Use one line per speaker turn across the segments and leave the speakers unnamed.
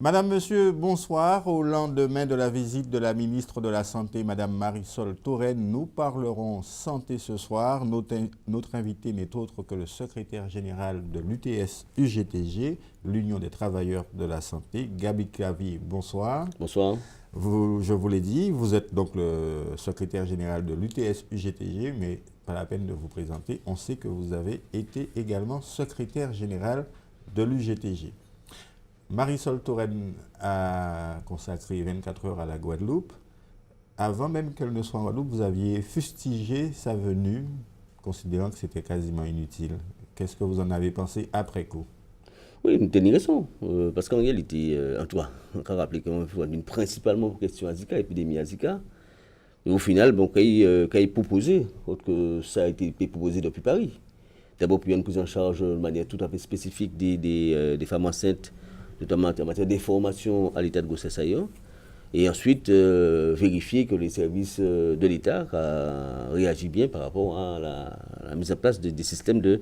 Madame, Monsieur, bonsoir. Au lendemain de la visite de la ministre de la Santé, Madame Marisol Touraine, nous parlerons santé ce soir. Notre invité n'est autre que le secrétaire général de l'UTS-UGTG, l'Union des travailleurs de la santé, Gabi Kavi. Bonsoir.
Bonsoir.
Je vous l'ai dit, vous êtes donc le secrétaire général de l'UTS-UGTG, mais pas la peine de vous présenter. On sait que vous avez été également secrétaire général de l'UGTG. Marisol Touraine a consacré 24 heures à la Guadeloupe. Avant même qu'elle ne soit en Guadeloupe, vous aviez fustigé sa venue, considérant que c'était quasiment inutile. Qu'est-ce que vous en avez pensé après coup?
Oui, vous avez raison. Parce qu'en réalité, en toi, on peut rappeler qu'on fait principalement pour question à Zika, épidémie à Zika. Et au final, bon, quand il proposé, autre que ça a été proposé depuis Paris. D'abord, pour une prise en charge de manière tout à fait spécifique des femmes enceintes, notamment en matière d'information à l'état de grossesse ailleurs, et ensuite vérifier que les services de l'État réagissent bien par rapport à la mise en place des systèmes de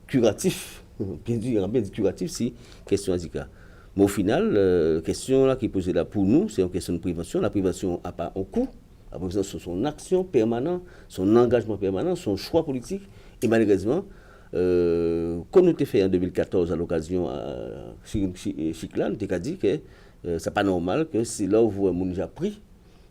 curatifs, bien dit curatifs si question Zika. Mais au final, la question là qui est posée là pour nous, c'est une question de prévention. La prévention n'a pas un coût, la prévention c'est son action permanente, son engagement permanent, son choix politique, et malheureusement, comme nous avons fait en 2014 à l'occasion Chiclan, nous avons dit que ce n'est pas normal que si là où on a pris,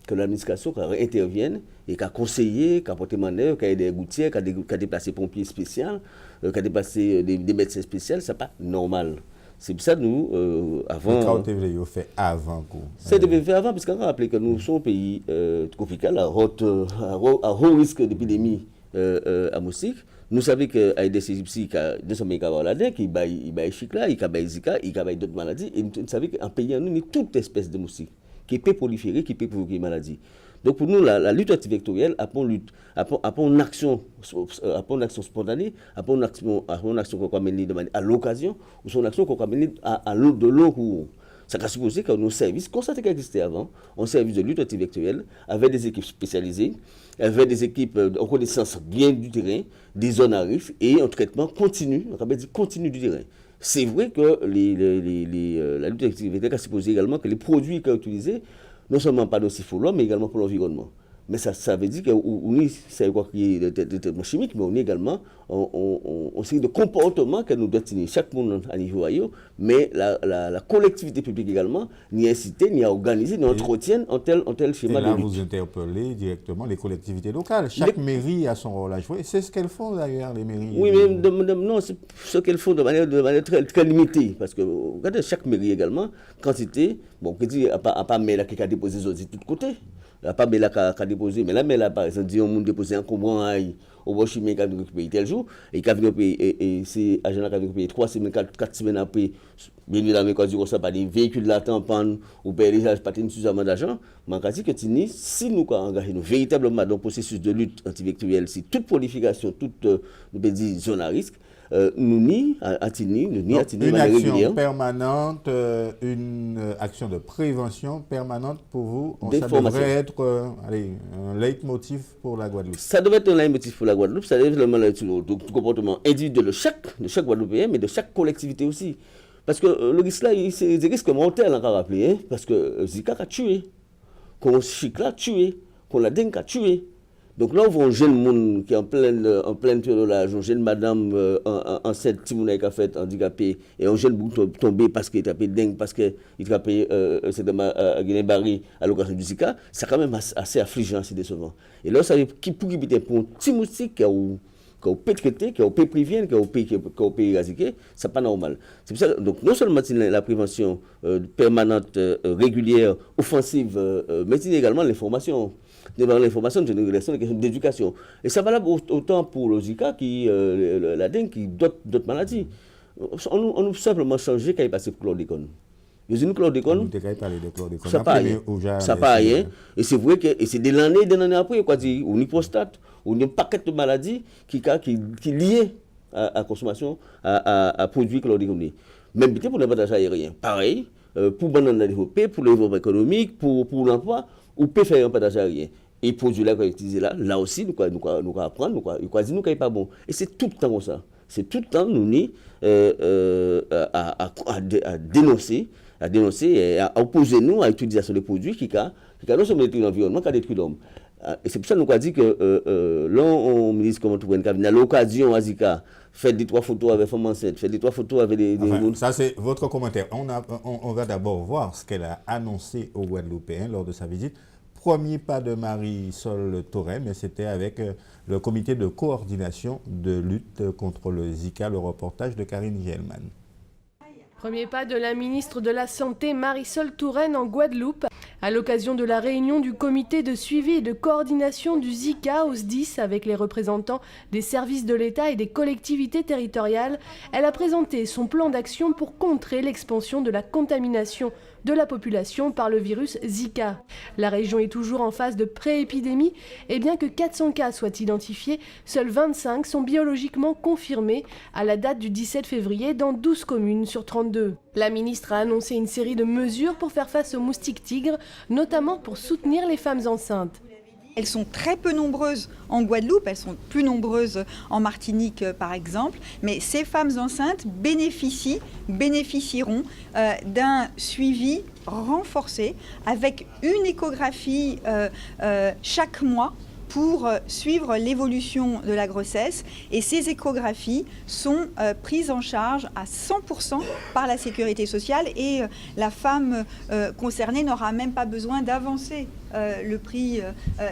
que l'administration intervienne et qu'a conseillé, qu'a porté manœuvre, qu'a aidé les gouttières, qu'a déplacé pompiers spéciaux, qu'a déplacé des médecins spéciaux, ce n'est pas normal. C'est pour ça que nous, avant.
Quand vous avez fait avant coup.
Ça devait faire avant, parce qu'on a rappelé que nous sommes un pays tropical à haut risque d'épidémie à moustique. Nous savons qu'Aïdes aegypti, nous sommes la dengue, il y a Chicla, il y a Zika, il y a d'autres maladies. Et nous savons qu'en pays, nous avons toute espèce de moustique qui peut proliférer, qui peut provoquer des maladies. Donc pour nous, la lutte antivectorielle a une action spontanée, a une action qu'on peut mener à l'occasion, ou son action qu'on peut mener à l'autre de long cours. Ça a supposé que nos services, constatés qu'ils existaient avant, un service de lutte antivectorielle, avec des équipes spécialisées, avec des équipes en connaissance bien du terrain, des zones à risque et un traitement continu, on appelle continu du terrain. C'est vrai que la lutte antivectorielle a supposé également que les produits qu'on utilisait, non seulement pas nocifs pour l'homme, mais également pour l'environnement. Mais ça veut dire qu'on c'est quoi qui est de traitement chimique, mais on est également on série de comportements que nous devons tenir chaque monde à niveau ailleurs, mais la collectivité publique également n'y inciter, n'y organiser, n'y entretienne en tel schéma
et là,
de lutte.
vous interpellez directement les collectivités locales. Chaque mairie a son rôle à jouer. C'est ce qu'elles font d'ailleurs, les mairies.
Oui, mais non, c'est ce qu'elles font de manière très, très limitée. Parce que, regardez, chaque mairie également, quantité, bon, à part mais qui a déposé des autres de tous côtés. La pas Bella qui a déposé, mais là, par exemple, dit on a déposé un combat au Washington qui a récupéré tel jour, et qui a et c'est agent qui a récupéré 3 semaines, 4 semaines après, bien évidemment, quand on pas des véhicules là, en panne, ou payer les pas suffisamment d'argent, mais on dit que si nous engageons véritablement dans le processus de lutte antivectorielle, si toute prolification, toute zone à risque, nous ni
une action permanente, une action de prévention permanente pour vous, ça devrait être un leitmotiv pour la Guadeloupe.
Ça devrait être un leitmotiv pour la Guadeloupe, ça devrait être le comportement individuel de chaque Guadeloupéen, mais de chaque collectivité aussi. Parce que le risque là, c'est des risques mortels, on a rappelé, parce que Zika a tué, qu'on Chicla a tué, qu'on la dengue a tué. Donc là, on voit un jeune monde qui est en pleine période, une jeune madame enceinte, Timouna qui a fait handicapé, et un jeune bout tombé parce qu'il est tapé dingue, parce qu'il a tapé Guinée-Barry à l'occasion du Zika, c'est quand même assez affligeant, assez décevant. Et là, ça veut dire pour un petit moustique qui a pu traiter, qui a pu prévenir, qui a pu éradiquer, c'est pas normal. C'est pour ça que, donc, non seulement la prévention permanente, régulière, offensive, mais également l'information. L'information de l'élection, des questions d'éducation. Et ça valable autant pour le Zika que la dengue, qui d'autres maladies. On a simplement changé quand il passe pour chlordécone. Le chlordécone, ça pas rien. Ça pas rien. Et c'est vrai que c'est des années après, quoi dire, on y prostate, on y a un paquet de maladies qui liées à la consommation, à produits chlordéconés. Même pour l'avantage aérien. Pareil, pour le développer, pour le développement économique, pour l'emploi, on peut faire un partage aérien. Et produit là qu'on utilise là aussi, nous apprendre, nous n'est pas bon. Et c'est tout le temps comme ça. C'est tout le temps nous à dénoncer à dénoncer et à opposer nous à l'utilisation des produits qui non seulement détruit l'environnement, qui détruit l'homme. Et c'est pour ça que nous avons dit que là, on ministre comment tout le monde à l'occasion, Azika, faites des 3 photos avec femmes enceintes, faites des 3 photos avec des...
Enfin, ça, c'est votre commentaire. On va d'abord voir ce qu'elle a annoncé aux Guadeloupéens lors de sa visite. Premier pas de Marisol Touraine, mais c'était avec le comité de coordination de lutte contre le Zika, le reportage de Karine Gelman.
Premier pas de la ministre de la Santé Marisol Touraine en Guadeloupe. À l'occasion de la réunion du comité de suivi et de coordination du Zika au SDIS avec les représentants des services de l'État et des collectivités territoriales, elle a présenté son plan d'action pour contrer l'expansion de la contamination de la population par le virus Zika. La région est toujours en phase de pré-épidémie et bien que 400 cas soient identifiés, seuls 25 sont biologiquement confirmés à la date du 17 février dans 12 communes sur 32. La ministre a annoncé une série de mesures pour faire face aux moustiques tigres, notamment pour soutenir les femmes enceintes.
Elles sont très peu nombreuses en Guadeloupe, elles sont plus nombreuses en Martinique par exemple, mais ces femmes enceintes bénéficieront d'un suivi renforcé avec une échographie chaque mois pour suivre l'évolution de la grossesse et ces échographies sont prises en charge à 100% par la sécurité sociale et la femme concernée n'aura même pas besoin d'avancer le prix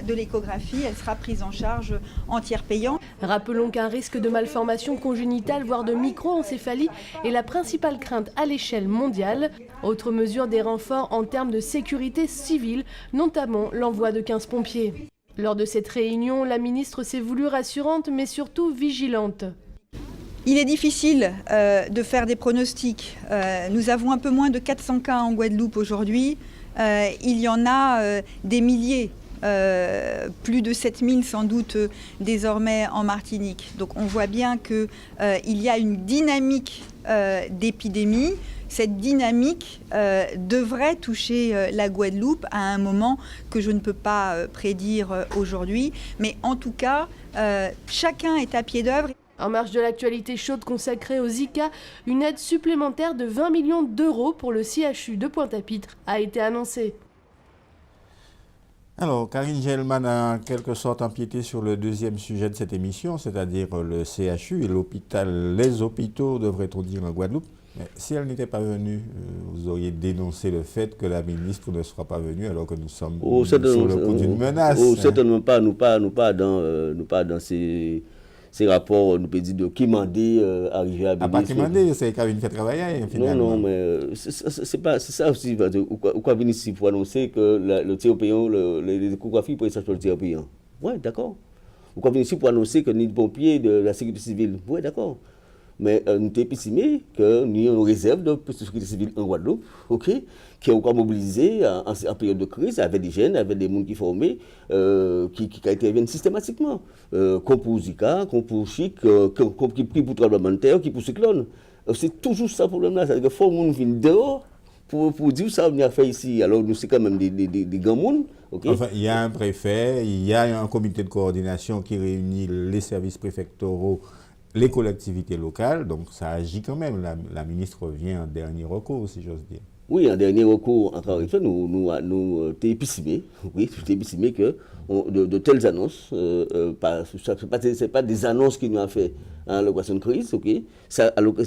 de l'échographie, elle sera prise en charge en tiers payant.
Rappelons qu'un risque de malformation congénitale, voire de microencéphalie, est la principale crainte à l'échelle mondiale. Autre mesure, des renforts en termes de sécurité civile, notamment l'envoi de 15 pompiers. Lors de cette réunion, la ministre s'est voulue rassurante, mais surtout vigilante.
Il est difficile de faire des pronostics. Nous avons un peu moins de 400 cas en Guadeloupe aujourd'hui. Il y en a des milliers, plus de 7000 sans doute désormais en Martinique. Donc on voit bien qu'il y a une dynamique d'épidémie. Cette dynamique devrait toucher la Guadeloupe à un moment que je ne peux pas prédire aujourd'hui. Mais en tout cas, chacun est à pied d'œuvre.
En marge de l'actualité chaude consacrée au Zika, une aide supplémentaire de 20 millions d'euros pour le CHU de Pointe-à-Pitre a été annoncée.
Alors, Karine Gelman a en quelque sorte empiété sur le deuxième sujet de cette émission, c'est-à-dire le CHU et l'hôpital, les hôpitaux, devrait-on dire, en Guadeloupe. Mais si elle n'était pas venue, vous auriez dénoncé le fait que la ministre ne sera pas venue alors que nous sommes sur le coup d'une menace.
Certainement pas, nous pas dans ces rapports, nous peut dire de qui mandé arriver à
pas qui mandé, c'est Karine fait travailler finalement.
Non, mais c'est ça aussi. Ou quoi venir ici pour annoncer que le tiers payant, les échographies pour les le tiers payant. Oui, d'accord. Ou quoi venir ici pour annoncer que ni de pompiers de la sécurité civile. Oui, d'accord. Mais nous sommes estimé que nous avons une réserve de sécurité civile en Guadeloupe, qui est encore mobilisée en période de crise, avec des jeunes, avec des gens qui sont formés, qui interviennent systématiquement. Comme pour Zika, comme pour Chic, qui pris pour tremblement de terre, qui pour cyclone. C'est toujours ça le problème-là. C'est-à-dire qu'il faut que les gens viennent dehors pour dire ça, on a fait ici. Alors nous, c'est quand même des grands mondes. Okay.
Enfin, il y a un préfet, il y a un comité de coordination qui réunit les services préfectoraux, les collectivités locales, donc ça agit quand même. La ministre vient en dernier recours, si j'ose dire.
Oui, en dernier recours, encore une fois, nous sommes épicimés, que de telles annonces, ce n'est pas des annonces qui nous ont fait à l'occasion de crise,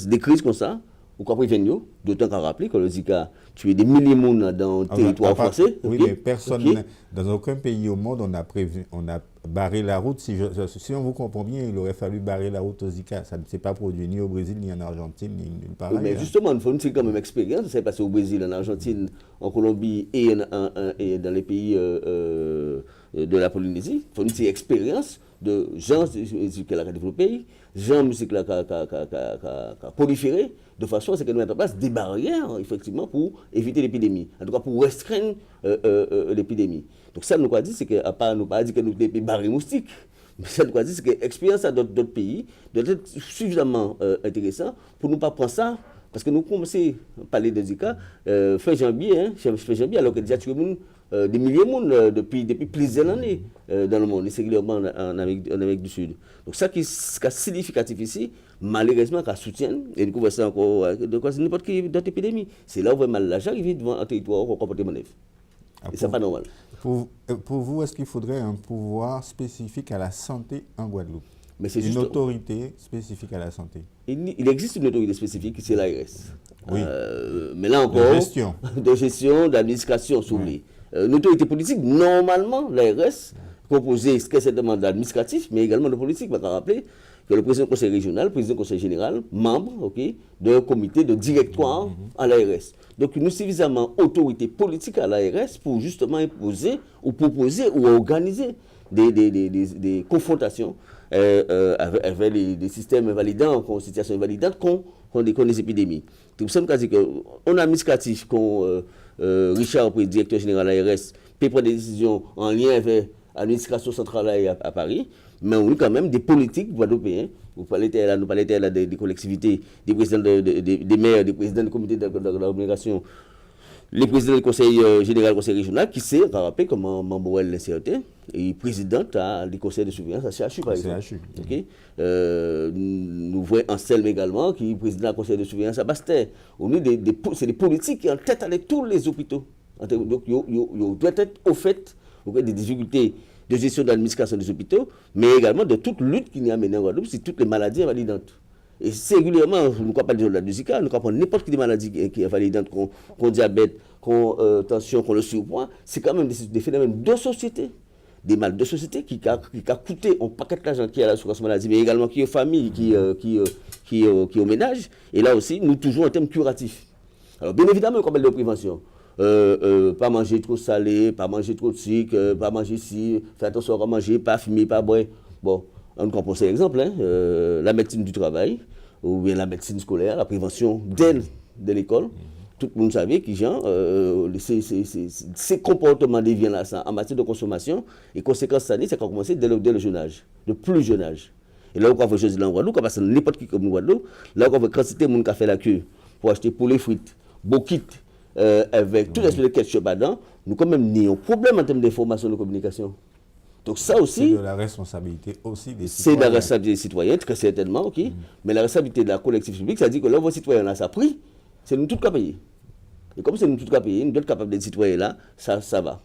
des crises comme ça, ou quoi prévenir, d'autant qu'à rappeler que le Zika tue des milliers de monde dans le territoire français.
Oui, mais personne, dans aucun pays au monde, on a barré la route. Si on vous comprend bien, il aurait fallu barrer la route au Zika. Ça ne s'est pas produit ni au Brésil, ni en Argentine, ni nulle part ailleurs.
Mais justement, il faut une quand même expérience. Ça s'est passé au Brésil, en Argentine, en Colombie et dans les pays de la Polynésie. Il faut une expérience de gens qui ont développé, gens qui ont proliféré, de façon à ce que nous mettons en place des barrières, effectivement, pour éviter l'épidémie. En tout cas, pour restreindre l'épidémie. Donc ça, nous avons dit, c'est qu'à part nous pas dit que nous devons barrer moustiques, mais ça, nous avons dit, c'est que l'expérience d'autres pays doit être suffisamment intéressante pour ne pas prendre ça Parce que nous commençons à parler de Zika fin janvier, alors que déjà tu as des milliers de monde depuis plusieurs années dans le monde, et singulièrement en Amérique du Sud. Donc ça qui est significatif ici, malheureusement, qu'à soutien, et nous conversons encore de quoi n'importe quelle d'autres épidémie. C'est là où vraiment l'argent arrive devant un territoire au comportement neuf. Et ça n'est pas normal.
Pour vous, est-ce qu'il faudrait un pouvoir spécifique à la santé en Guadeloupe?
Mais c'est
une autorité spécifique à la santé.
Il existe une autorité spécifique, c'est l'ARS.
Oui.
Mais là encore,
de gestion,
d'administration, si vous voulez. Une autorité politique, normalement, l'ARS, composée certainement d'administratif, mais également de politique. Je vais rappeler que le président du conseil régional, le président du conseil général, membre d'un comité de directoire à l'ARS. Donc, nous avons suffisamment d'autorité politique à l'ARS pour justement imposer ou proposer ou organiser des confrontations avec des systèmes invalidants, des situations invalidantes qu'on des épidémies. C'est pour ça qu'on a administratif, Richard, directeur général de l'ARS, peut prendre des décisions en lien avec l'administration centrale à Paris, mais on a quand même des politiques guadeloupéens. Nous parlons des collectivités, des présidents des maires, des présidents du comité d'agglomération, les présidents du conseil général, du conseil régional, qui s'est rappelé comme membre de l'NCRT et président du conseil de surveillance à CHU, par exemple. Okay? Nous voyons Anselme également, qui est président du conseil de surveillance à Bastère. C'est des politiques qui ont en tête avec tous les hôpitaux. Donc, ils doivent être au fait des difficultés de gestion de l'administration des hôpitaux, mais également de toute lutte qui est menée en Guadeloupe sur toutes les maladies invalidantes. Et singulièrement, nous ne parlons pas de la Zika, nous parlons n'importe quelle maladie qui est invalidante, qu'on diabète, qu'on tension, qu'on le surpoids, c'est quand même des phénomènes de société, des mal de société qui a coûté un paquet d'argent qui est à l'assurance maladie, mais également qui est aux familles, qui est au ménage. Et là aussi, nous toujours en termes curatifs. Alors, bien évidemment, on parle de prévention. Pas manger trop salé, pas manger trop de sucre, pas manger ci, faire attention à manger, pas fumer, pas boire. Bon, on comprend cet exemple, la médecine du travail, ou bien la médecine scolaire, la prévention dès l'école. Tout le monde savait que ces comportements déviants là, en matière de consommation, et conséquences sanitaires, ça a commencé dès le jeune âge, le plus jeune âge. Et là où on fait chose en Guadeloupe, parce que n'importe qui comme Guadeloupe, là où on fait quantité de monde qui a fait la queue pour acheter poulet frites, bokit, avec tout l'aspect de ketchup dedans, nous quand même n'ayons problème en termes d'information et de communication. Donc ça aussi...
C'est de la responsabilité aussi des
citoyens. C'est de la responsabilité des citoyens, très certainement, ok. Mais la responsabilité de la collectivité publique, ça dit que là, vos citoyens là, ça pris, c'est nous tous qui payons. Et comme c'est nous tous qui payons, nous sommes capables d'être citoyens là, ça va.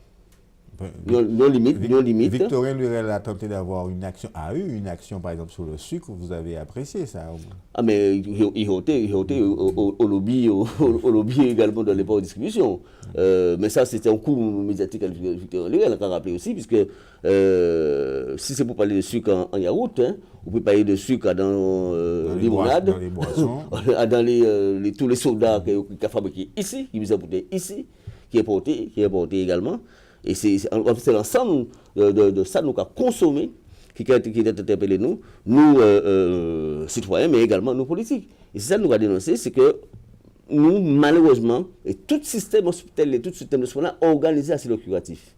Non limite.
Victorien Lurel a tenté d'avoir une action, par exemple, sur le sucre. Vous avez apprécié ça?
Ah, mais il a été au lobby également dans les ports de distribution. Mais ça, c'était un coup médiatique à Victorien Lurel, on a rappelé aussi, puisque si c'est pour parler de sucre en yaourt, on peut parler de sucre dans les limonade,
dans les boissons,
dans tous les sodas qui sont fabriqués ici, qui sont apportés ici, qui est porté également. Et c'est l'ensemble de ça nous avons consommé qui a interpellé nous citoyens, mais également nous politiques. Et c'est ça que nous avons dénoncé, c'est que nous, malheureusement, et tout système hospitalier, tout système de soins organisé à le curatif.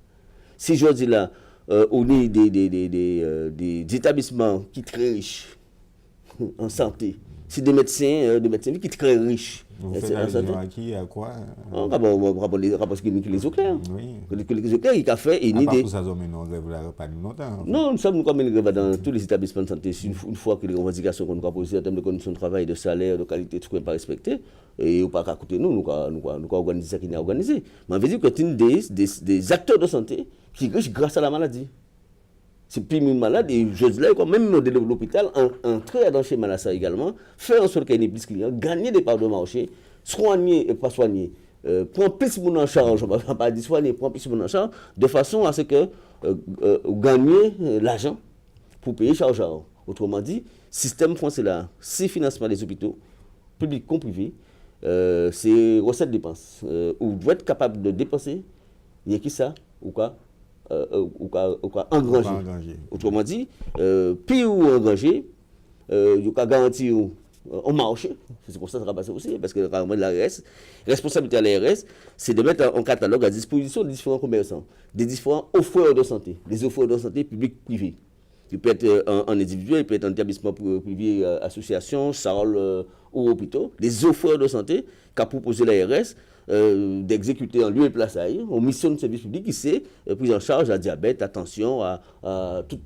Si je dis là, on est des établissements qui sont très riches en santé, c'est des médecins qui sont très riches.
Vous faites allusion à qui, à quoi?
Parce que les eaux claires.
Oui.
Les eaux claires, il a fait une idée.
Pour ça, vous n'avez pas nous longtemps.
Non, nous sommes comme une grève dans tous les établissements de santé. Une fois que les revendications qu'on nous a posées en termes de conditions de travail, de salaire, de qualité, tout ce qu'on n'a pas respecté, et ou pas qu'à côté nous avons organisé ça qui n'est organisé. Mais on veut dire que c'est des acteurs de santé qui riches grâce à la maladie. C'est plus une malade, et je dis là, même dans l'hôpital, entrer dans chez Malassa également, faire en sorte qu'il y ait plus de clients, gagner des parts de marché, soigner et pas soigner, prendre plus de monde en charge, on ne va pas dire soigner, prendre plus de monde en charge, de façon à ce que gagner l'argent pour payer charge. Autrement dit, système français là, c'est financement des hôpitaux, publics comme privés, c'est recettes dépenses. Où vous devez être capable de dépenser, il y a qui ça, ou quoi? Ou engranger. Autrement dit, plus vous engagez, vous garantir un marché. C'est pour ça que ça va passer aussi, parce que l'ARS, responsabilité à l'ARS, c'est de mettre un catalogue à disposition des différents commerçants, des différents offreurs de santé, des offreurs de santé publics privés. Il peut être en individuel, il peut être en établissement privé, association, salle ou hôpitaux. Des offreurs de santé qu'a proposé l'ARS d'exécuter en lieu et place à eux, en mission de service public qui c'est prise en charge à diabète, attention, à tout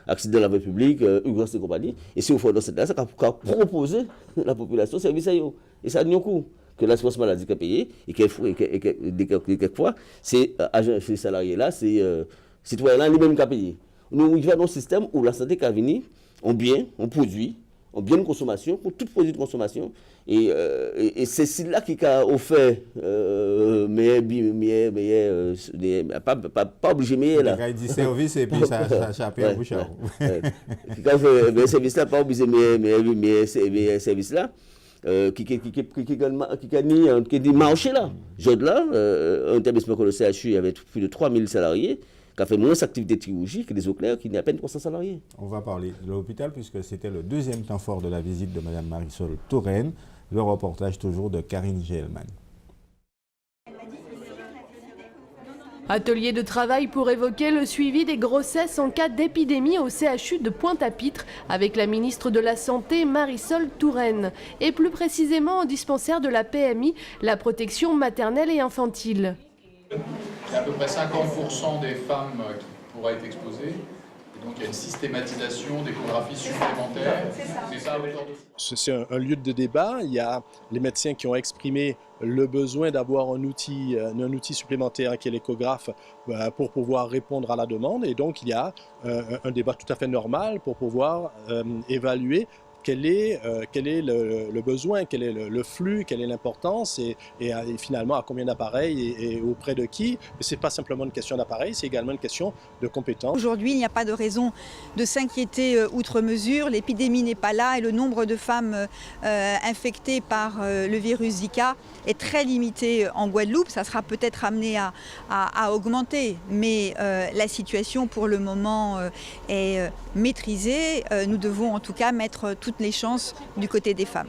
accident de la vie publique, urgence et compagnie. Et c'est offreur de santé, ça qu'a proposé la population service à eux. Et ça a un coût que l'assurance maladie a payé et quelquefois, ces salariés-là, ces citoyens-là, lui-même qui a payé. Nous vivons dans un système où la santé qui a venu, on bien, on produit, on bien de consommation, pour tout produit de consommation. Et c'est cela qui a offert pas obligé mais là.
Il dit service et puis ça échappe à bouche.
Qui a fait mais service là pas obligé mais service là qui a dit marché là. Jod là un établissement comme le CHU avec plus de 3000 salariés qui a fait moins d'activités de chirurgie que les eaux claires qui n'a à peine 300 salariés.
On va parler de l'hôpital puisque c'était le deuxième temps fort de la visite de Mme Marisol Touraine. Le reportage toujours de Karine Gelman.
Atelier de travail pour évoquer le suivi des grossesses en cas d'épidémie au CHU de Pointe-à-Pitre avec la ministre de la Santé Marisol Touraine et plus précisément au dispensaire de la PMI, la protection maternelle et infantile.
Il y a à peu près 50% des femmes qui pourraient être exposées. Et donc il y a une systématisation d'échographie supplémentaire. C'est ça à hauteur de...
C'est un lieu de débat. Il y a les médecins qui ont exprimé le besoin d'avoir un outil supplémentaire qui est l'échographe pour pouvoir répondre à la demande. Et donc il y a un débat tout à fait normal pour pouvoir évaluer quel est le besoin, quel est le flux, quelle est l'importance et finalement à combien d'appareils et auprès de qui. Mais ce n'est pas simplement une question d'appareil, c'est également une question de compétences.
Aujourd'hui, il n'y a pas de raison de s'inquiéter outre mesure. L'épidémie n'est pas là et le nombre de femmes infectées par le virus Zika est très limité en Guadeloupe. Ça sera peut-être amené à augmenter, mais la situation pour le moment est maîtrisée. Nous devons en tout cas mettre toutes les chances du côté des femmes.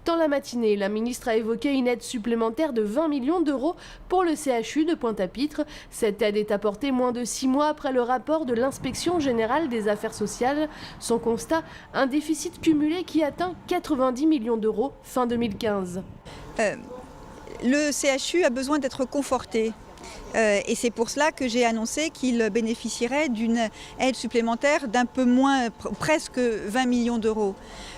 Dans la matinée, la ministre a évoqué une aide supplémentaire de 20 millions d'euros pour le CHU de Pointe-à-Pitre. Cette aide est apportée moins de 6 mois après le rapport de l'Inspection générale des affaires sociales. Son constat, un déficit cumulé qui atteint 90 millions d'euros fin 2015.
Le CHU a besoin d'être conforté. Et c'est pour cela que j'ai annoncé qu'il bénéficierait d'une aide supplémentaire d'un peu moins, presque 20 millions d'euros.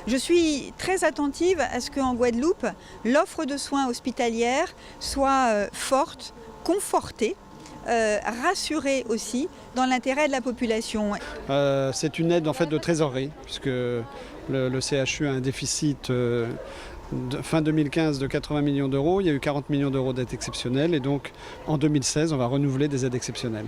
Je suis très attentive à ce qu'en Guadeloupe, l'offre de soins hospitalière soit forte, confortée, rassurée aussi dans l'intérêt de la population.
C'est une aide en fait de trésorerie, puisque le CHU a un déficit fin 2015 de 80 millions d'euros, il y a eu 40 millions d'euros d'aides exceptionnelles et donc en 2016 on va renouveler des aides exceptionnelles.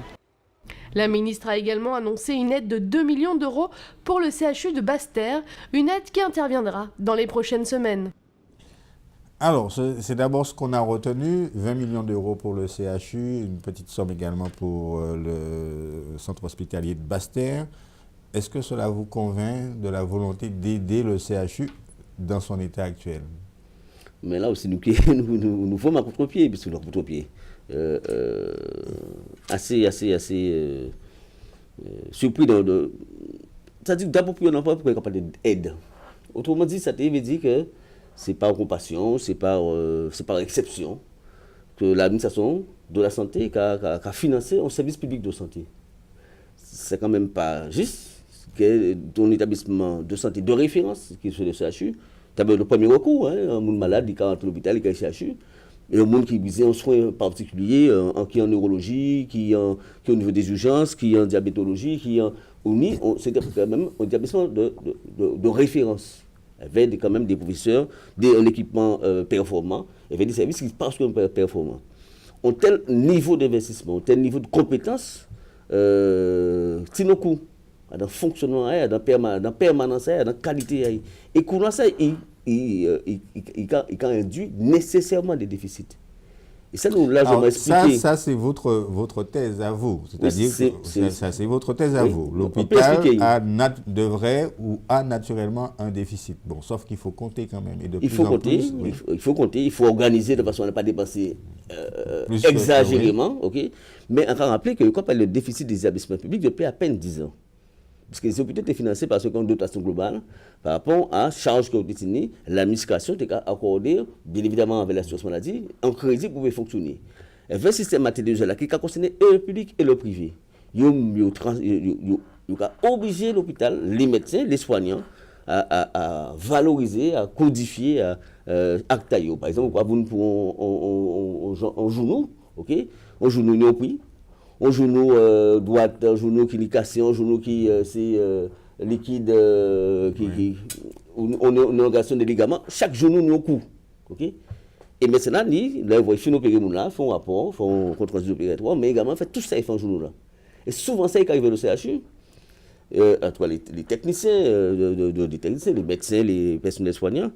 La ministre a également annoncé une aide de 2 millions d'euros pour le CHU de Basse-Terre, une aide qui interviendra dans les prochaines semaines.
Alors, c'est d'abord ce qu'on a retenu, 20 millions d'euros pour le CHU, une petite somme également pour le centre hospitalier de Basse-Terre. Est-ce que cela vous convainc de la volonté d'aider le CHU dans son état actuel?
Mais là aussi, nous faisons un contre-pied, puisque le contre-pied assez surpris c'est-à-dire d'abord pour un enfant, pourquoi il n'y a pas d'aide. Autrement dit, ça veut dire que c'est par compassion, c'est par exception que l'administration de la santé a financé un service public de santé. C'est quand même pas juste que ton établissement de santé de référence, qui est sur le CHU, tu as le premier recours, un monde malade, qui est à l'hôpital, qui est au CHU, et un monde qui est en soins particuliers, qui est en neurologie, qui est au niveau des urgences, qui est en diabétologie, qui est c'est quand même un établissement de référence, avec quand même des professeurs, un équipement performant, avec des services qui passent comme performants. Un tel niveau d'investissement, un tel niveau de compétence, c'est nos coûts. Dans le fonctionnement, dans la permanence, dans la qualité. Et courant ça, il induit nécessairement des déficits. Et ça, nous l'avons expliqué.
Ça, c'est votre thèse à vous. C'est-à-dire que ça, c'est votre thèse à vous.
L'hôpital
devrait ou a naturellement un déficit. Bon, sauf qu'il faut compter quand même. Et de
il faut compter, il faut organiser de façon à ne pas dépenser exagérément. Okay? Mais encore rappeler que quand on parle de déficit des établissements publics depuis à peine 10 ans. Parce que les hôpitaux étaient financés par ce qu'on une dotation globale par rapport à charge que l'administration était accordée, bien évidemment avec l'assurance maladie, en crédit pour fonctionner. Et le système matériel là qui a concerné le public et le privé. Il a obligé l'hôpital, les médecins, les soignants à valoriser, à codifier actes. Par exemple, on joue, ok, on joue nous prix, on joue nous droite, on joue nous qui est cassé, on joue nous qui c'est liquide, on est en organisation de ligaments, chaque genou nous coût, ok. Et maintenant, ils font opérer là, font un rapport, font un compte rendu opératoire, mais également fait tout ça, ils font un genou là. Et souvent, ça, ils arrivent au CHU. En tout cas, les techniciens, les médecins, les personnels soignants,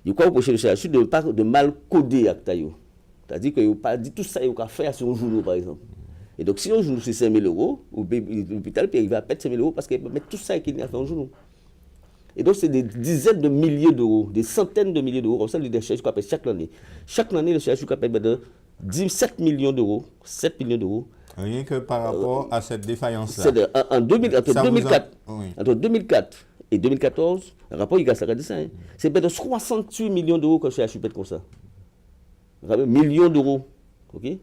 ils ont reproché le CHU de mal coder Actayo. C'est-à-dire qu'ils n'ont pas dit tout ça, ils ont fait sur un genou, par exemple. Et donc, si un genou c'est 5 000 €, l'hôpital peut arriver à perdre 5 000 € parce qu'il peut mettre tout ça qu'il a fait en genou. Et donc, c'est des dizaines de milliers d'euros, des centaines de milliers d'euros, comme ça, le CHU appelle chaque année. Chaque année, le CHU appelle de 17 millions d'euros, 7 millions d'euros.
Rien que par rapport à cette défaillance-là.
Entre 2004 et 2014, le rapport, il a ça, c'est près de 68 millions d'euros que le CHU pète comme ça. Millions d'euros. Okay?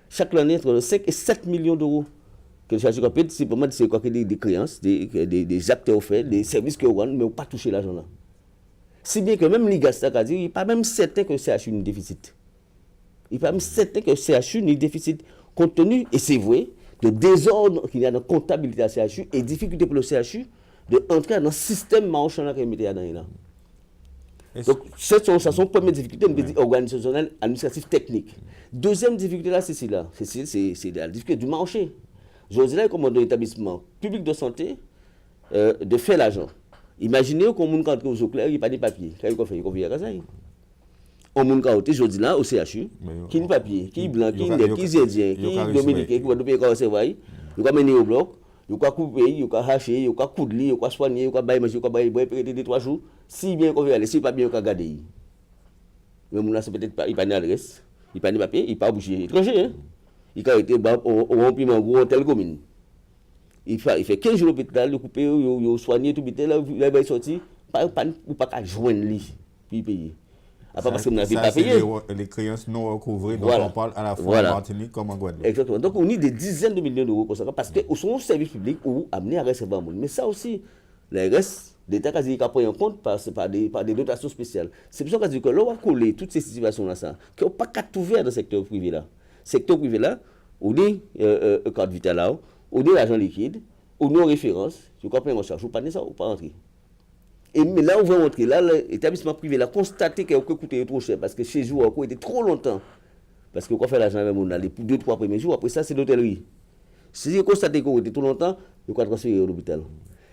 Chaque année, entre 5 et 7 millions d'euros que le CHU pète, c'est pour moi des créances, des actes faits, des services qui ont, mais on n'a pas touché l'argent là. Si bien que même l'IGAS, il n'est pas même certain que le CHU ait un déficit. Il n'est pas même certain que le CHU ait un déficit. Compte tenu, et c'est vrai, de désordre qu'il y a dans la comptabilité à la CHU et difficulté pour le CHU d'entrer dans le système marchand qui est mis là. Donc, ça sont les premières difficultés, on peut dire organisationnelle, administrative, technique. Deuxième difficulté là, c'est là. C'est la difficulté du marché. Je dis là, comme dans l'établissement public de santé, de faire l'argent. Imaginez qu'on monde quand on est clair, il n'y a pas de papier. Qu'est-ce qu'on fait? Il faut faire ça. On monde quand je dis là au CHU, qui n'a pas papier, qui est blanc, qui est indien, qui est indien, qui est dominicain, qui va devenir quand c'est vrai, il va mener au bloc, il va couper, il va hacher, il va coudre, il va soigner, il va bailler manger, il va bailler boire, il va 3 jours. Si bien qu'on veut aller, si pas bien, il va garder. Mais mon là c'est peut-être pas, il pas d'adresse, il pas de papier, il pas bouger étranger. Il a été au remplissement gros telle commune. Il fait 15 jours à l'hôpital, il couper, il soigner tout bité là, il va sortir, ou pas joindre lui, puis payer. Parce que vous n'avez pas payé.
Les créances non recouvrées, donc on parle à la fois en Martinique comme en Guadeloupe.
Exactement. Donc on a des dizaines de millions d'euros pour ça, parce que sont un service public où amener à recevoir le monde. Mais ça aussi, les restes, l'État a pris en compte par des dotations spéciales. C'est pour ça qu'on dit que l'on va coller toutes ces situations-là, qu'on n'a pas qu'à tout faire dans le secteur privé là. Secteur privé là, on est carte vitale là, on est l'argent liquide, on est en référence, je comprends en charge, vous ne ça ou pas rentrer. Mais là, on va rentrer. Là, l'établissement privé a constaté qu'il a coûté trop cher parce que chez vous, il était trop longtemps. Parce que quand fait l'argent avec mon les 2-3 premiers jours, après ça, c'est l'hôtellerie. Si vous constatez qu'il était trop longtemps, il va transférer à l'hôpital.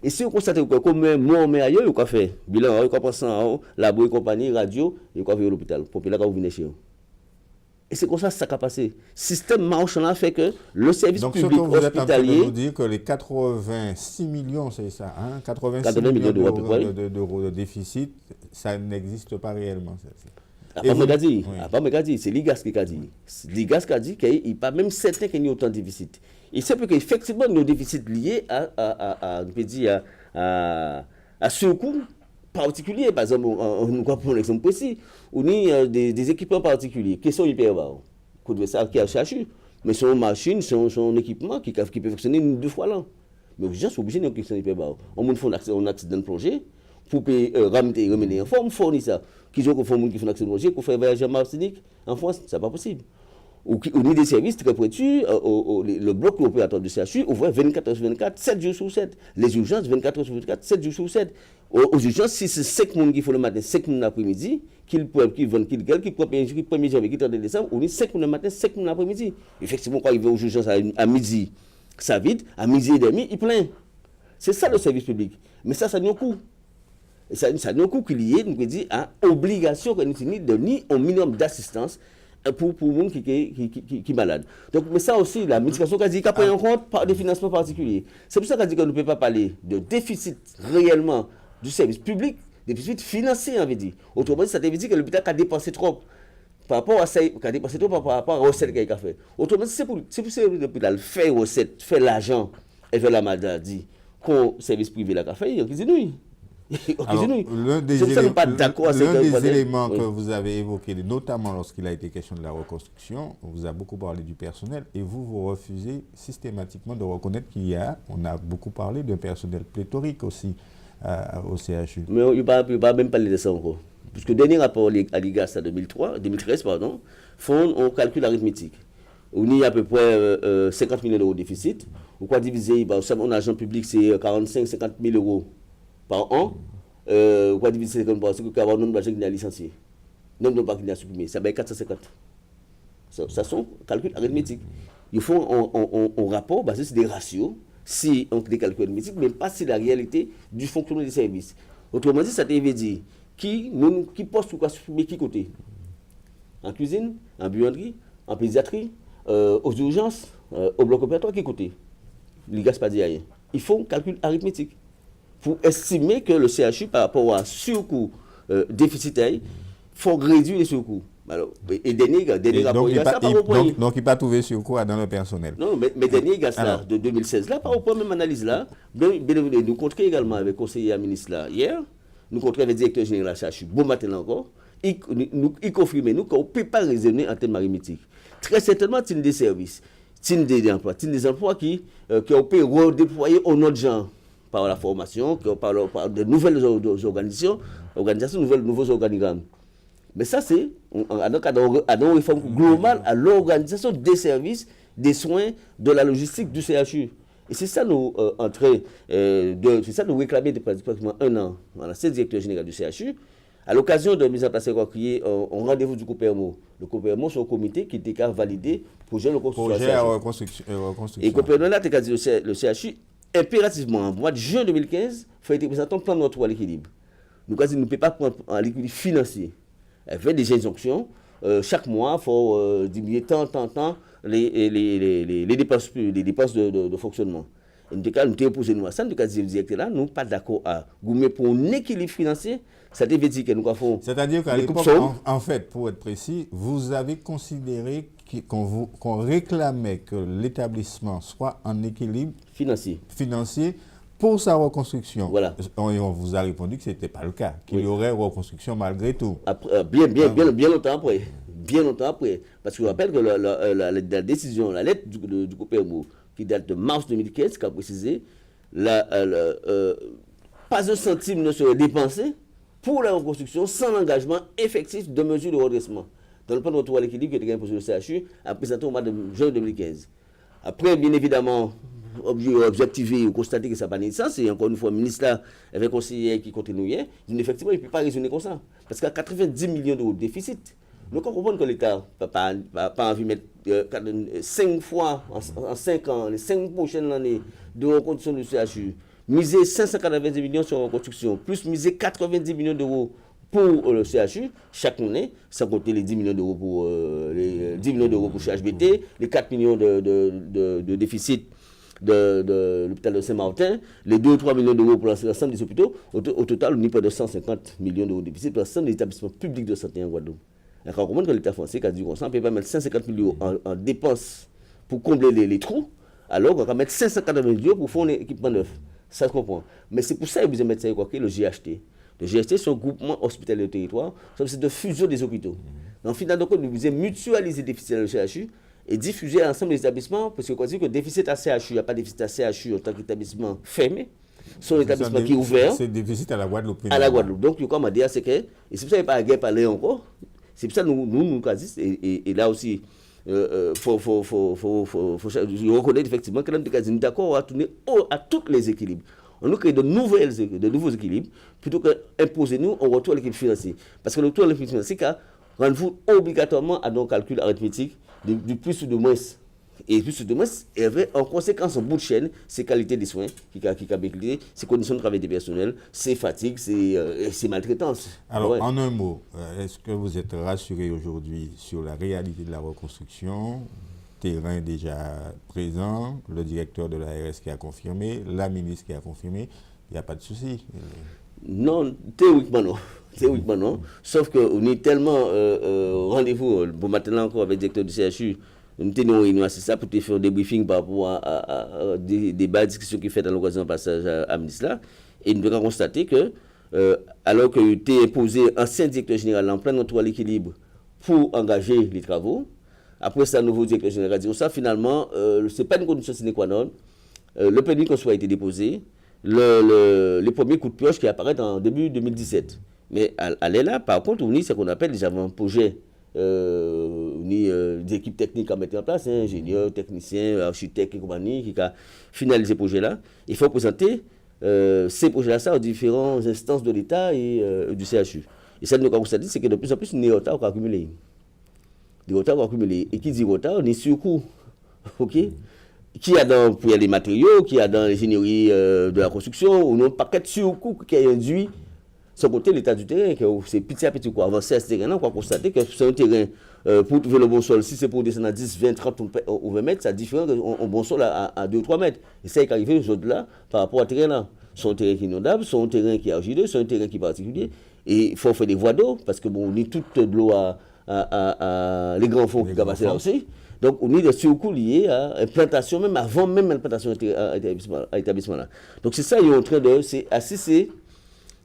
Et si vous constatez que comme moi, mais ailleurs, il va faire bilan, il va passer en haut, labo et compagnie, radio, il va faire à l'hôpital. Pour que là, vous venez chez vous. Et c'est comme ça que ça a passé. Le système marchand fait que le service public hospitalier... Donc, vous êtes en train de
nous dire que les 86 millions, c'est ça, hein, 86 millions d'euros de déficit, ça n'existe pas réellement.
C'est l'IGAS qui a dit. L'IGAS qui a dit qu'il n'est pas même certain qu'il y ait autant de déficit. Il sait qu'effectivement, nos déficits liés à ce coût particulier. Par exemple, on va prendre un exemple précis. On a des équipements particuliers qui sont hyper bas. Ça qui a cherché. Mais c'est une machine, c'est un équipement qui peut fonctionner 2 fois l'an. Mais les gens sont obligés de qui sont hyper bas. On fait un accident de projet pour ramener en forme, fournir ça. Qui ont fait un accident de projet pour faire voyager en Martinique, en France, ce n'est pas possible. On a des services très précis, le bloc opératoire du CHU ouvre 24 heures sur 24, 7 jours sur 7. Les urgences, 24 heures sur 24, 7 jours sur 7. Aux urgences, si c'est 5 personnes qui font le matin, 5 personnes l'après-midi, qui vendent, qui gagnent, qui prennent le 1er janvier, qui 30 décembre, on est 5 personnes le matin, 5 personnes l'après-midi. Effectivement, quand il va aux urgences à midi, ça vide, à midi et demi, il plein. C'est ça le service public. Mais ça a un coût. Et ça a un coût qui est lié, nous dit, à obligation que nous avons de donner un minimum d'assistance pour le monde qui est malade. Donc, mais ça aussi, l'administration a dit qu'elle prend en compte par des financements particuliers. C'est pour ça qu'elle dit qu'on ne peut pas parler de déficit réellement du service public, déficit financier, on veut dire. Autrement dit, ça veut dire que l'hôpital a dépensé trop par rapport à ça, par rapport aux recettes qu'il a fait. Autrement dit, c'est pour l'hôpital faire recette, faire l'argent et faire la maladie. qu'on service privé là qu'a fait, on cuisine.
Alors, l'un des éléments que vous avez évoqué, notamment lorsqu'il a été question de la reconstruction, on vous a beaucoup parlé du personnel et vous refusez systématiquement de reconnaître on a beaucoup parlé d'un personnel pléthorique aussi au CHU.
Mais il ne va pas même parler de ça encore. Puisque le dernier rapport à l'IGAS à 2013, font un calcul arithmétique. On y a à peu près 50 millions d'euros de déficit. Ou quoi diviser, mon argent public c'est 45-50 000 euros par an. Quoi diviser comme parce que avoir nombre d'agents qui a licencié, nombre de qui a supprimé, ça va être 450. Ça sont calculs arithmétiques. Ils font un rapport basé sur des ratios, si on des calculs arithmétiques, mais pas sur la réalité du fonctionnement des services. Autrement dit, ça veut dire qui poste ou quoi supprimer qui côté. En cuisine, en buanderie, en pédiatrie, aux urgences, au bloc opératoire, qui côté. Les gars, pas dit rien. Ils font un calcul arithmétique pour estimer que le CHU, par rapport à surcoût déficitaire, il faut réduire les surcoûts. Alors, et dernier rapport, il y a ça par au point.
Donc, il n'a pas trouvé surcoût dans le personnel.
Non, mais dernier gars là, de 2016, là, par au point, même analyse là, nous comptons également avec le conseiller à ministre là, hier, nous comptons avec le directeur général CHU, bon matin encore, il confirme nous qu'on ne peut pas raisonner en termes arithmétiques. Très certainement, c'est des services, c'est des emplois qui ont pu redéployer au nom de gens par la formation, par de nouvelles organisations, nouveaux organigrammes. Mais ça, c'est une réforme globale à l'organisation des services, des soins, de la logistique du CHU. Et c'est ça nous c'est ça nous réclamer depuis pratiquement un an. Voilà, c'est le directeur général du CHU. À l'occasion de mise en place un rendez-vous du COPERMO. Le COPERMO, c'est un comité qui était validé pour gérer le reconstruction. Et le COPERMO là, le CHU, impérativement, en mois de juin 2015, il faut être présenté un plan de notre à l'équilibre. Nous ne pouvons pas prendre un l'équilibre financier. Elle fait des injonctions. Chaque mois, il faut diminuer tant les dépenses de fonctionnement. En tout cas, nous avons posé nous à ça. En tout cas, le directeur là, nous ne sommes pas d'accord à gommer pour un équilibre financier. Ça veut dire que nous avons.
C'est-à-dire qu'à l'époque, en fait, pour être précis, vous avez considéré qu'on réclamait que l'établissement soit en équilibre financier pour sa reconstruction.
Voilà.
On vous a répondu que ce n'était pas le cas, qu'il y aurait reconstruction malgré tout.
Après, bien longtemps après. Bien longtemps après. Parce que je rappelle que la décision, la lettre du COPERMO, qui date de mars 2015, qui a précisé, pas un centime ne serait dépensé pour la reconstruction sans l'engagement effectif de mesures de redressement. Dans le plan de retour à l'équilibre qui était imposé le CHU, a présenté au mois de juin 2015. Après, bien évidemment, objectiver ou constater que ça n'a pas de sens, et encore une fois, le ministre là, avec le conseiller qui continuait, effectivement, il ne peut pas raisonner comme ça. Parce qu'à 90 millions d'euros de déficit, nous comprenons que l'État n'a pas envie de mettre 5 fois en 5 ans, les 5 prochaines années de reconstruction du CHU, miser 590 millions sur la reconstruction, plus miser 90 millions d'euros pour le CHU chaque année, sans compter les 10 millions d'euros pour les 10 millions d'euros pour CHBT, les 4 millions de déficit de l'hôpital de Saint-Martin, les 2 ou 3 millions d'euros pour l'ensemble des hôpitaux. Au total, on n'y a pas de 150 millions d'euros de déficit pour l'ensemble des établissements publics de santé en Guadeloupe. Alors, on comprend que l'État français qui a dit qu'on ne peut pas mettre 150 millions en dépenses pour combler les trous, alors qu'on va mettre 580 millions pour faire un équipement neuf. Ça se comprend. Mais c'est pour ça que vous avez mettre ça, le GHT. Le GHT, c'est un groupement hospitalier de territoire, c'est de fusion des hôpitaux. Donc, finalement, nous avons mutualisé le déficit de CHU et diffuser à l'ensemble des établissements, parce qu'on dit que le déficit à CHU, il n'y a pas de déficit à CHU en tant qu'établissement fermé, c'est un établissement qui est ouvert.
C'est déficit à la Guadeloupe.
À la Guadeloupe. Donc, comme on dit, c'est que, et c'est pour ça qu'il n'y a pas de guerre parler encore, c'est pour ça que nous quasi, et là aussi, il faut reconnaître effectivement que nous sommes d'accord à tourner à tous les équilibres. On nous crée de nouveaux équilibres, plutôt qu'imposer nous un retour à l'équilibre financier. Parce que le retour à l'équilibre financier, rend-vous obligatoirement à nos calculs arithmétiques du plus ou de moins. Et plus ou de moins, il y avait en conséquence en bout de chaîne, ces qualités des soins, ces conditions de travail des personnels, ces fatigues, ces maltraitances.
Alors, en un mot, est-ce que vous êtes rassuré aujourd'hui sur la réalité de la reconstruction? Terrain déjà présent, le directeur de l'ARS qui a confirmé, la ministre qui a confirmé, il n'y a pas de souci.
Non, théoriquement non. Sauf qu'on est tellement rendez-vous, bon maintenant encore avec le directeur du CHU, nous tenions une réunion à ça pour te faire des briefings par rapport à des débats, discussions qui fait à l'occasion d'un passage à ministre là. Et nous avons constaté que, alors que tu es imposé ancien directeur général en plein retour à l'équilibre pour engager les travaux, après ça, nouveau directeur général a dit ça, finalement, ce n'est pas une condition sine qua non. Le permis de construire a été déposé, les premiers coups de pioche qui apparaissent en début 2017. Mais à là, par contre, on a ce qu'on appelle déjà un projet, des équipes techniques à mettre en place, ingénieurs, techniciens, architectes et compagnie, qui a finalisé ce projet-là. Il faut présenter ces projets-là aux différentes instances de l'État et du CHU. Et ça, nous avons constaté, c'est que de plus en plus, nous avons des retards accumulés. Des retards accumulés. Et qui dit retard, on est surcoût. OK? Qui a dans, pour les matériaux, qui a dans l'ingénierie de la construction, ou non, paquet de surcoût qui a induit, sans compter l'état du terrain, que c'est petit à petit quoi. Avancer à ce terrain-là, on va constater que c'est un terrain, pour trouver le bon sol, si c'est pour descendre à 10, 20, 30 ou 20 mètres, c'est différent d'un bon sol à 2 ou 3 mètres. Et ça est arrivé aujourd'hui-là par rapport à ce terrain-là. C'est un terrain qui est inondable, c'est un terrain qui est argileux, c'est un terrain qui est particulier. Et il faut faire des voies d'eau, parce que bon, on est toute de l'eau à les grands fonds qui ont passé là aussi. Donc, on est des surcoûts liés à l'implantation, même avant même l'implantation à l'établissement là. Donc, c'est ça, ils sont en train de. C'est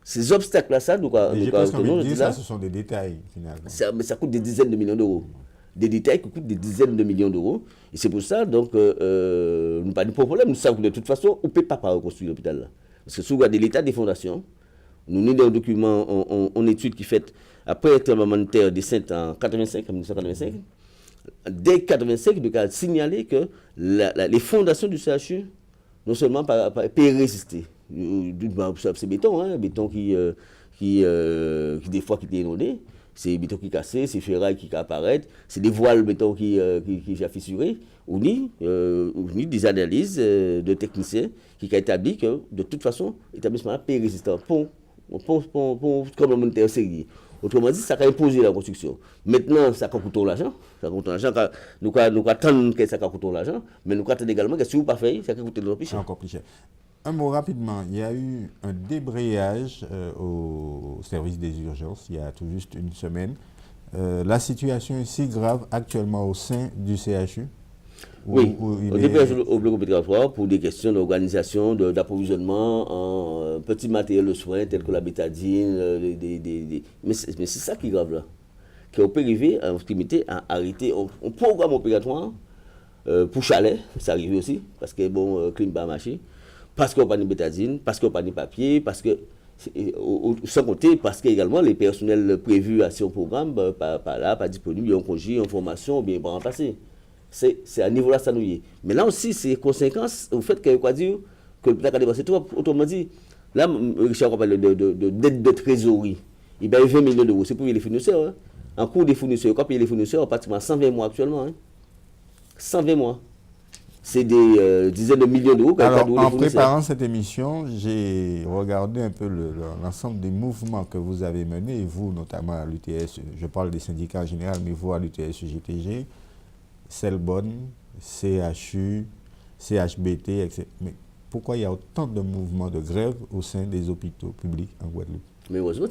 ces obstacles-là, ça, nous
ça, ce sont des détails, finalement.
Mais ça coûte des dizaines de millions d'euros. Des détails qui coûtent des dizaines de millions d'euros. Et c'est pour ça, donc, nous pas de problème. Nous savons que de toute façon, on ne peut pas reconstruire l'hôpital là. Parce que si vous regardez l'état des fondations, nous avons des documents en étude qui fait après le tremblement de terre des Saintes en 1985. Dès 1985, il a signalé que les fondations du CHU, non seulement peuvent résister. C'est béton, béton qui des fois qui est inondé, c'est béton qui est cassé, c'est ferraille qui apparaît, c'est des voiles béton qui sont fissurés. On a des analyses de techniciens qui ont établi que de toute façon, l'établissement est résistant pour comme le terre sérieux. Autrement dit, ça a imposé la construction. Maintenant, ça coûte l'argent. Nous attendons que ça coûte l'argent, mais nous attendons également que si vous ne faites pas, ça coûte plus cher.
Encore plus cher. Un mot rapidement, il y a eu un débrayage au service des urgences il y a tout juste une semaine. La situation est si grave actuellement au sein du CHU?
Oui, au débrayage au bloc opératoire pour des questions d'organisation, d'approvisionnement en petits matériels de soins tels que la bétadine, mais c'est ça qui est grave là. Qu'on peut arriver en extrémité à arrêter un programme opératoire pour chalet, ça arrive aussi, parce que bon, clim pas marché. Parce qu'on n'a pas de bétadine, parce qu'on n'a pas de papier, parce que, sans compter, parce qu'également les personnels prévus à ce programme, pas disponibles, ils ont congé, en formation, bien pas remplacés. C'est à niveau là, ça nous y est. Mais là aussi, c'est conséquence au fait que, quoi dire, que le plan a dépassé tout. Autrement dit, là, Richard parle de dette de trésorerie. Il y a 20 millions d'euros, c'est pour payer les fournisseurs. Hein. En cours des fournisseurs, quand payer les fournisseurs, pratiquement 120 mois actuellement. Hein. 120 mois. C'est des dizaines de millions d'euros.
Alors, en préparant cette émission, j'ai regardé un peu l'ensemble des mouvements que vous avez menés, et vous notamment à l'UTS, je parle des syndicats en général, mais vous à l'UTS UGTG, Selbonne, CHU, CHBT, etc. Mais pourquoi il y a autant de mouvements de grève au sein des hôpitaux publics en Guadeloupe?
Mais heureusement,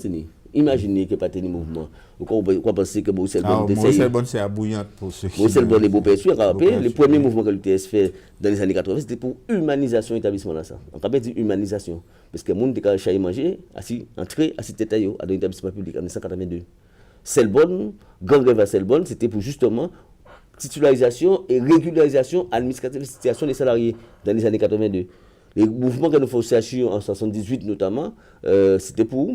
imaginez qu'il n'y a pas de mouvement. On pense que
Selbonne, c'est abouillant pour ceux qui...
Selbonne est beau perçu. Le premier mouvement que l'UTS fait dans les années 80, c'était pour humanisation de l'établissement là. On peut dire humanisation. Parce que les gens étaient chez manger, assis, entrés, assis tête à dans l'établissement public en 1982. Selbonne, grande grève à Selbonne, c'était pour justement titularisation et régularisation administrative de la situation des salariés dans les années 82. Les mouvements que nous faisons au CHU en 1978 notamment, c'était pour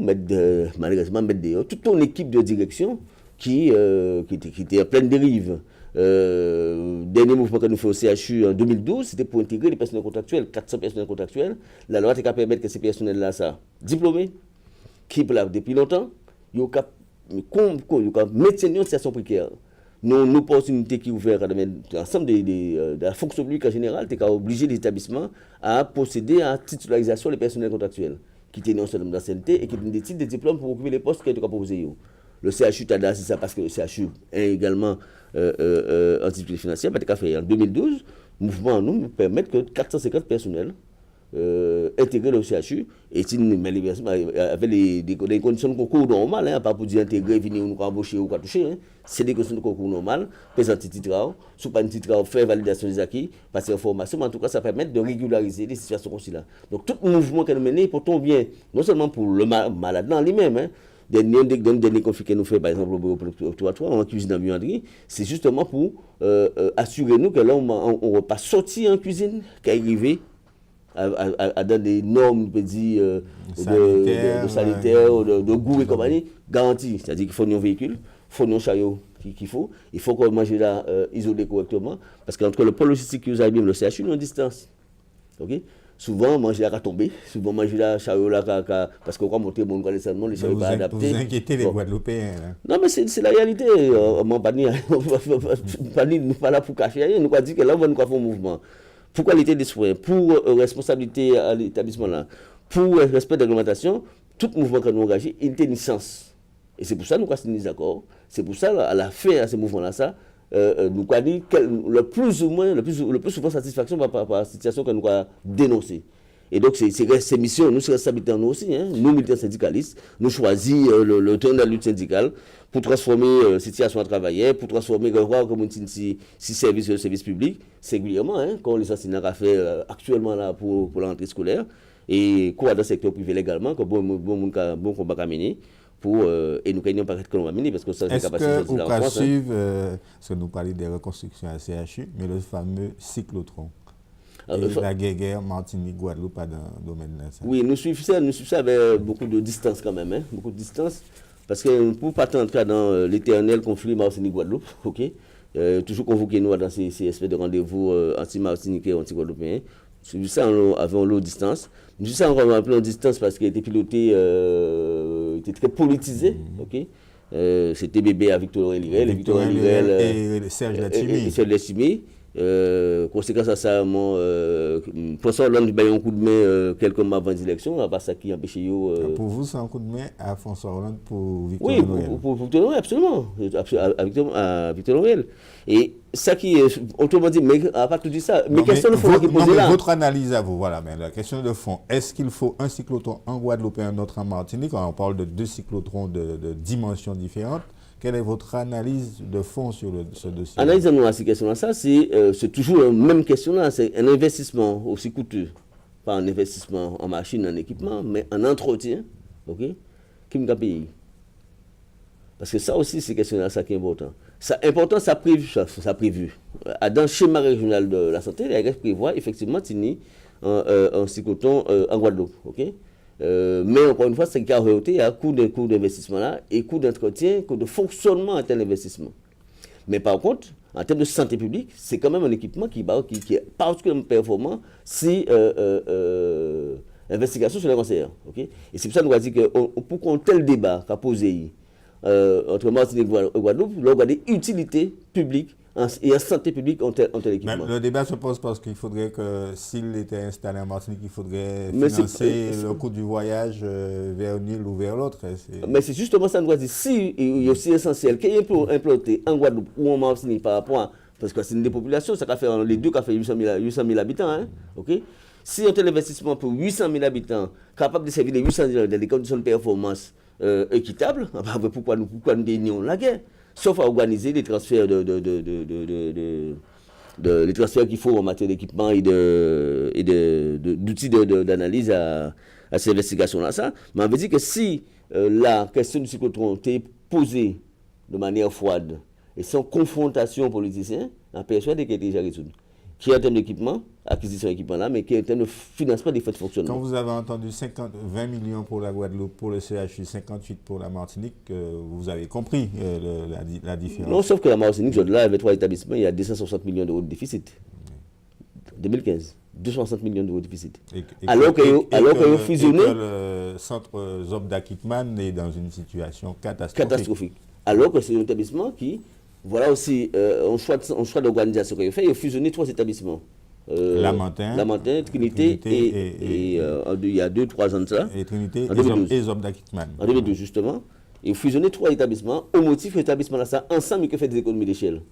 malheureusement mettre toute une équipe de direction qui était en pleine dérive. Dernier mouvement que nous faisons au CHU en 2012, c'était pour intégrer les personnels contractuels, 400 personnels contractuels. La loi a permis que ces personnels-là, diplômés, qui depuis longtemps, ils ont maintenu une situation précaire. Nous avons une opportunité qui est ouverte à l'ensemble de la fonction publique en général, qui a obligé les établissements à procéder à la titularisation des personnels contractuels, qui étaient non seulement d'ancienneté et qui ont des titres de diplôme pour occuper les postes qui ont été proposés. Le CHU a c'est ça parce que le CHU est également en difficulté financière. En 2012, le mouvement nous permet que 450 personnels intégrer le CHU et avec des conditions de concours normales, hein, pas pour dire intégrer, venir nous embaucher ou quoi toucher, hein. C'est des conditions de concours normales, présenter titre, sous pas un titre, faire validation des acquis, passer en formation, mais en tout cas ça permet de régulariser les situations comme cela. Donc tout mouvement que nous menons pourtant bien, non seulement pour le malade dans lui-même, hein, dernier conflit que nous fait par exemple en cuisine en buanderie, c'est justement pour assurer nous que là on ne va pas sortir en cuisine, qu'à arriver dans des normes de sanitaire, de goût et compagnie, garantie. C'est-à-dire qu'il faut un véhicule, il faut un chariot qu'il faut, il faut qu'on mange là isolé correctement, parce qu'entre le pôle logistique qui nous a bien le CHU, nous en distance. Okay? Souvent, manger là tomber, souvent manger là chariot là parce qu'on va monter mon connaissement, les chariots pas adaptés.
Vous inquiétez les Guadeloupéens.
Non, mais c'est la réalité. On pas là pour cacher rien. Nous va dire que là on va nous faire un mouvement. Pour qualité des soins, pour responsabilité à l'établissement là, pour respect de réglementation, tout mouvement que nous engageons, il a une sens. Et c'est pour ça que nous avons signé des accords. C'est pour ça, à la fin de ce mouvement-là, nous avons dit le plus souvent satisfaction par rapport à la situation que nous avons dénoncée. Et donc, c'est mission, nous, c'est responsabilité en nous aussi, hein. Nous, militants syndicalistes, nous choisissons le terrain de la lutte syndicale pour transformer la situation à travailler, pour transformer le roi comme si service public, singulièrement, hein, comme les enseignants ont fait actuellement là pour la rentrée scolaire, et quoi dans le secteur privé également, que bon combat à mener. Et nous gagnons pas que l'on va mener parce que ça c'est capacité
de la France. Est-ce que vous suivre, parce que nous parlons des reconstructions à CHU, mais le fameux cyclotron? La guerre Martinique, Guadeloupe, pas dans le domaine là.
Oui, nous suivons ça avec beaucoup de distance quand même, hein, beaucoup de distance, parce que pour ne pas entrer dans l'éternel conflit Martinique-Guadeloupe, ok, toujours convoquer nous dans ces espèces de rendez-vous anti-martiniquais, anti-guadeloupéens. Suivons ça avec une longue distance. Nous suivons ça encore un peu en distance parce qu'il était piloté, était très politisé, ok. C'était bébé à Victor Lirel,
et Serge
Lachimi. Conséquence à ça, François Hollande a eu un coup de main quelques mois avant l'élection, à part ça qui empêche.
Pour vous, c'est un coup de main à François Hollande pour Victor
Lirel? Oui, pour Victor Lirel, absolument. À Victor Lirel. Et ça qui est, autrement dit, mais à part tout dire ça, mais question de fond qui est posée là.
Votre analyse à vous, voilà, mais la question de fond, est-ce qu'il faut un cyclotron en Guadeloupe et un autre en Martinique? On parle de deux cyclotrons de dimensions différentes. Quelle est votre analyse de fond sur ce dossier?
Analyse de ces questions-là, c'est toujours la même question-là. C'est un investissement aussi coûteux. Pas un investissement en machine, en équipement, mais en entretien, ok, qui me paye. Parce que ça aussi, ces questions-là, ça qui est important. Ça important, ça prévu. Dans le schéma régional de la santé, il prévoit effectivement un cyclotron en Guadeloupe, ok. Mais encore une fois, c'est qu'à réalité, il y a coût d'investissement là et coût d'entretien, coût de fonctionnement en tel investissement. Mais par contre, en termes de santé publique, c'est quand même un équipement qui est particulièrement performant si investigation sur les cancers. Okay? Et c'est pour ça que nous avons dit que pour qu'on tel débat qu'a posé entre Martinique et Guadeloupe, nous avons des utilités publiques et en santé publique en tel équipement.
Le débat se pose parce qu'il faudrait que, s'il était installé en Martinique, il faudrait financer le coût du voyage vers une île ou vers l'autre.
Mais c'est justement ça, nous avons dit, si il est aussi essentiel qu'il y ait implanté en Guadeloupe ou en Martinique par rapport à, parce que c'est une dépopulation, ça fait les deux qui fait 800 000 habitants, hein, okay? Si on a un investissement pour 800 000 habitants, capable de servir les 800 000 dans des conditions de performance équitables, pourquoi nous dénions la guerre? Sauf à organiser les transferts les transferts qu'il faut en matière d'équipement et d'outils d'analyse à ces investigations-là. Mais on veut dire que si la question du cyclotron était posée de manière froide et sans confrontation politicienne, on persuadé qu'elle était déjà résoudue. Qui est en termes d'équipement, acquisition d'équipement là, mais qui est en termes de financement des frais de fonctionnement.
Quand vous avez entendu 20 millions pour la Guadeloupe, pour le CHU, 58 pour la Martinique, vous avez compris la différence.
Non, sauf que la Martinique, là, avec 3 établissements, il y a 260 millions d'euros de déficit. 2015, 260 millions d'euros de déficit. Alors que fusionné.
Le centre Zob d'Akitman est dans une situation
catastrophique. Alors que c'est un établissement qui. Voilà aussi un choix d'organisation qu'il a fait. Il a fusionné 3 établissements.
Lamentin,
Trinité et il y a 2-3 ans de ça.
Et Trinité et Zob d'Akitman.
En 2012, justement. Il a fusionné 3 établissements au motif que l'établissement là, ça, ensemble, il fait des économies d'échelle.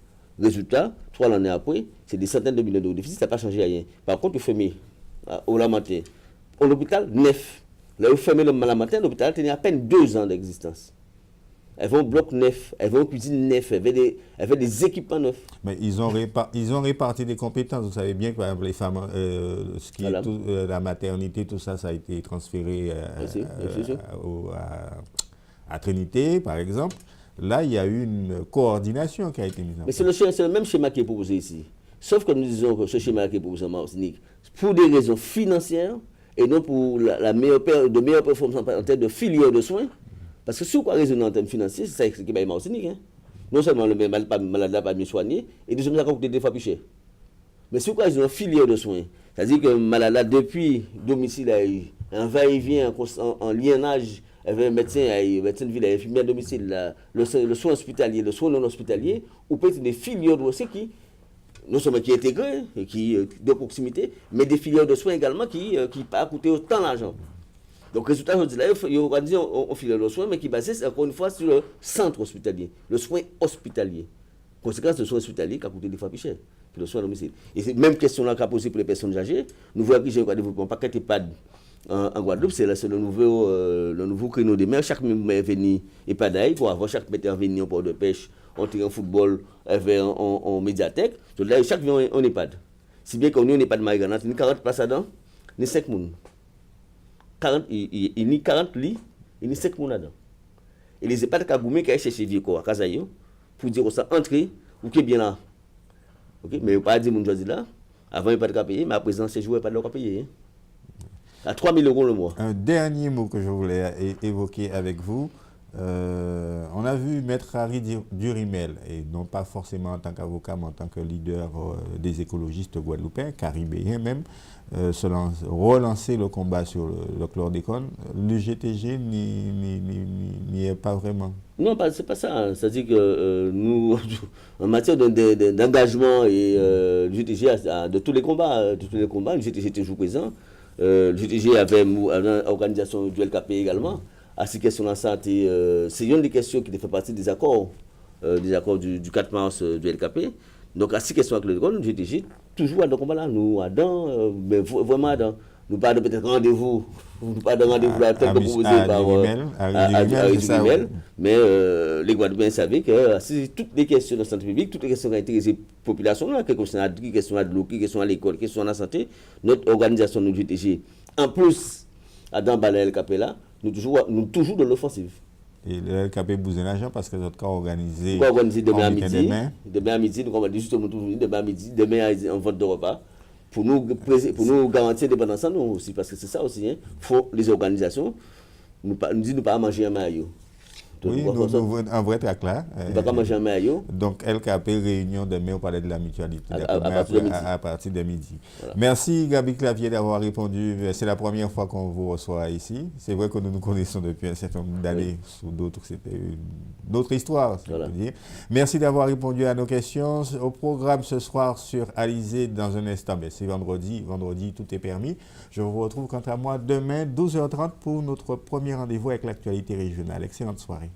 Résultat, 3 l'année après, c'est des centaines de millions d'euros de déficit, ça n'a pas changé rien. Par contre, il fermé au Lamentin. Un hôpital neuf. Là, vous fermez le Lamentin, l'hôpital tenait à peine 2 ans d'existence. Elles vont bloc neuf, elles vont cuisine neuf, elles avaient des équipements neufs.
Mais ils ont réparti des compétences. Vous savez bien que par exemple, les femmes, ce qui
Voilà.
est la maternité, tout ça, ça a été transféré à Trinité, par exemple. Là, il y a eu une coordination qui a été mise en
Mais
place.
c'est le même schéma qui est proposé ici. Sauf que nous disons que ce schéma qui est proposé en Martinique, pour des raisons financières et non pour de meilleure performance en termes de filière de soins. Parce que si vous raisonnez en termes financiers, c'est ça qui est Martinique. Hein. Non seulement le malade n'a pas bien soigné, et deuxièmement, ça coûte 2 fois plus cher. Mais si vous raisonnez en filière de soins, c'est-à-dire que le malade là, depuis domicile, un va-et-vient en liénage avec un médecin de ville, un infirmière à domicile, le soin hospitalier, le soin non hospitalier, ou peut-être des filières de soins qui, non seulement qui est intégré, qui de proximité, mais des filières de soins également qui pas coûter autant d'argent. Donc, résultat, je dis là, il y a organisé un filière de soins, mais qui est basé encore une fois sur le centre hospitalier, le soin hospitalier. Conséquence, le soin hospitalier qui a coûté 2 fois plus cher que le soin à domicile. Et c'est même question là qu'a posé pour les personnes âgées. Nous voyons que j'ai un développement pas qu'EHPAD en Guadeloupe, c'est le nouveau créneau des mers. Chaque membre est venu EHPAD pour avoir chaque maître venu en port de pêche, en terrain football, en médiathèque. Donc là, chaque vient en EHPAD. Si bien qu'on est en EHPAD Marie-Granat, il y a 40 places dedans, il y a 5 personnes. Il y a 40 lits, il y a 5 personnes dedans. Et les EHPAD qui ont cherché vieux corps à Kazayo pour dire que ça entrer ou qui est bien là. Okay? Mais il ne faut pas dire que je là. Avant, il n'y a pas de payer, mais à présent, ces jours, il n'y a pas de payer. Hein. À 3 000 € le mois.
Un dernier mot que je voulais évoquer avec vous. On a vu Maître Harry Durimel, et non pas forcément en tant qu'avocat, mais en tant que leader des écologistes guadeloupéens, caribéens même, relancer le combat sur le chlordécone. L'UGTG n'y est pas vraiment.
Non, c'est pas ça. C'est-à-dire que nous, en matière d'engagement, et l'UGTG de tous les combats, l'UGTG est toujours présent. L'UGTG avait une organisation du LKP également. À ces questions de la santé, c'est une des questions qui fait partie des accords du 4 mars du LKP. Donc, à ces questions avec le chlordécone, l'UGTG toujours à dans combat là. Nous, mais vraiment à nous pas de peut-être rendez-vous, nous pas de rendez-vous là, tel que proposé par Harry Durimel, mais les Guadeloupéens savaient que c'est toutes les questions de santé publique, toutes les questions qui intéressent la population, qui concernent la question de l'eau, qui question à l'école, qui question à la santé, notre organisation de l'UGTG, en plus, à dans le LKP là, nous toujours de l'offensive.
Et le LKP bousez l'argent parce que notre cas organisé.
Nous organisé demain à midi. Demain à midi, nous avons justement toujours demain à midi, demain un vote de repas. Pour nous garantir l'indépendance, nous aussi, parce que c'est ça aussi, hein. Faut les organisations, nous disent pas manger un maillot.
Oui, nous un vrai trac là.
Nous pas manger un maillot.
Donc LKP réunion demain au palais de la mutualité à partir de midi. Voilà. Merci Gabi Clavier d'avoir répondu. C'est la première fois qu'on vous reçoit ici. C'est vrai que nous nous connaissons depuis un certain nombre d'années. Sous d'autres, c'était une autre histoire, si voilà. On peut dire. Merci d'avoir répondu à nos questions. Au programme ce soir sur Alizé dans un instant. Mais c'est vendredi, tout est permis. Je vous retrouve quant à moi demain 12h30 pour notre premier rendez-vous avec l'actualité régionale. Excellente soirée.